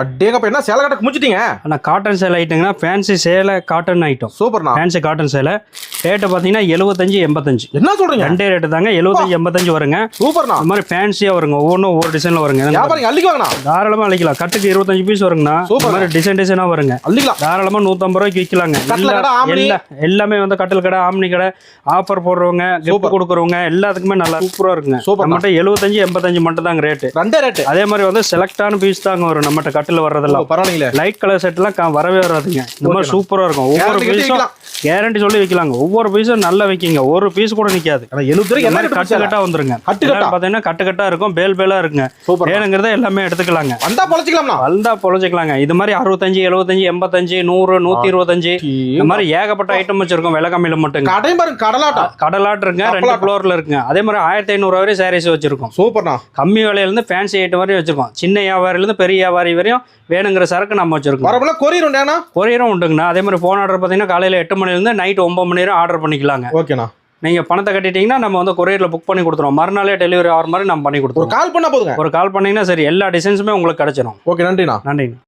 அடேங்கப்பா, என்ன சேலை கட்ட குமிச்சிட்டீங்க? ஆனால் காட்டன் சேலை ஐட்டங்கன்னா ஃபேன்சி சேலை காட்டன் ஐட்டம். சூப்பர்ண்ணா. ஃபேன்சி காட்டன் சேலை ரேட்டு பார்த்தீங்கன்னா 75-85. என்ன சொல்றீங்க? ரெண்டே ரேட்டு தாங்க, 75-85 வருங்க. சூப்பர்ண்ணா. இந்த மாதிரி ஃபேன்சியாக வருங்க, ஒவ்வொன்றும் ஒவ்வொரு டிசைனில் வருங்க. வியாபாரிங்க அள்ளிக்குவாங்கண்ணா. தாராளமாக அழிக்கலாம். கட்டுக்கு 25 பீஸ் வருங்கண்ணா. இந்த மாதிரி டிசைனாக வருங்க. அள்ளிக்கலாம். தாராளமாக 150 ரூபாய்க்கு விற்கலாங்க. கட்டில் கடை, ஆம்னி எல்லாமே வந்து கட்டில் கடை, ஆம்னி கடை, ஆஃபர் போடுறவங்க, கிஃப்ட் கொடுக்குறவங்க எல்லாத்துக்குமே நல்லா சூப்பராக இருக்குங்க. நம்மகிட்ட 75-85 மட்டும் தாங்க ரேட்டு. ரெண்டே ரேட்டு. அதே மாதிரி வந்து செலக்டான பீஸ் தாங்க வரும் நம்மகிட்ட கட்டில் வர்றதெல்லாம். பரவாயில்லைங்களே. லைட் கலர் செட்லாம் வரவே வராதுங்க. இந்த மாதிரி சூப்பராக இருக்கும். ஒவ்வொரு பீஸும் கேரண்டி சொல்லி வைக்கலாங்க. ஒவ்வொரு பீஸும் நல்லா வைக்கிங்க, ஒரு பீஸ் கூட நிற்காது. கட்டு கட்டா வந்துருங்க. பார்த்தீங்கன்னா கட்டு கட்டா இருக்கும், பேல் பேலா இருக்குங்க. வேணுங்கிறத எல்லாமே எடுத்துக்கலாங்க. வந்தா பொழைச்சிக்கலாங்க. இது மாதிரி 65-75 85 100 125 இந்த மாதிரி ஏகப்பட்ட ஐட்டம் வச்சிருக்கோம். விலை கம்மியில மட்டும் கடலாட்டு இருக்குங்க. 2 ஃப்ளோர்ல இருக்குங்க. அதே மாதிரி 1500 வரை சாரீஸ் வச்சிருக்கோம். சூப்பர்ண்ணா. கம்மி விலையில இருந்து ஃபேன்சி ஐட்டம் வரையும் வச்சிருக்கோம். சின்ன வியாபாரில இருந்து பெரிய வியாபாரி வரையும் வேணுங்கிற சரக்கு நம்ம வச்சிருக்கோம். கொரியரும் உண்டுங்கண்ணா. அதே மாதிரி போன் ஆர்டர் பார்த்தீங்கன்னா காலையில் 8 மணிலேருந்து நைட் 9 மணி நேரம் ஆர்டர் பண்ணிக்கலாங்க. ஓகேண்ணா. நீங்கள் பணத்தை கட்டிட்டீங்கன்னா நம்ம வந்து கொரியரில் புக் பண்ணி கொடுத்துருவோம். மறுநாளே டெலிவரி ஆகிற மாதிரி நம்ம பண்ணி கொடுத்துருவோம். கால் பண்ணா போதுங்க. ஒரு கால் பண்ணீங்கன்னா சரி, எல்லா டிசைன்ஸுமே உங்களுக்கு கிடைச்சிடும். ஓகே, நன்றிண்ணா. நன்றிண்ணா.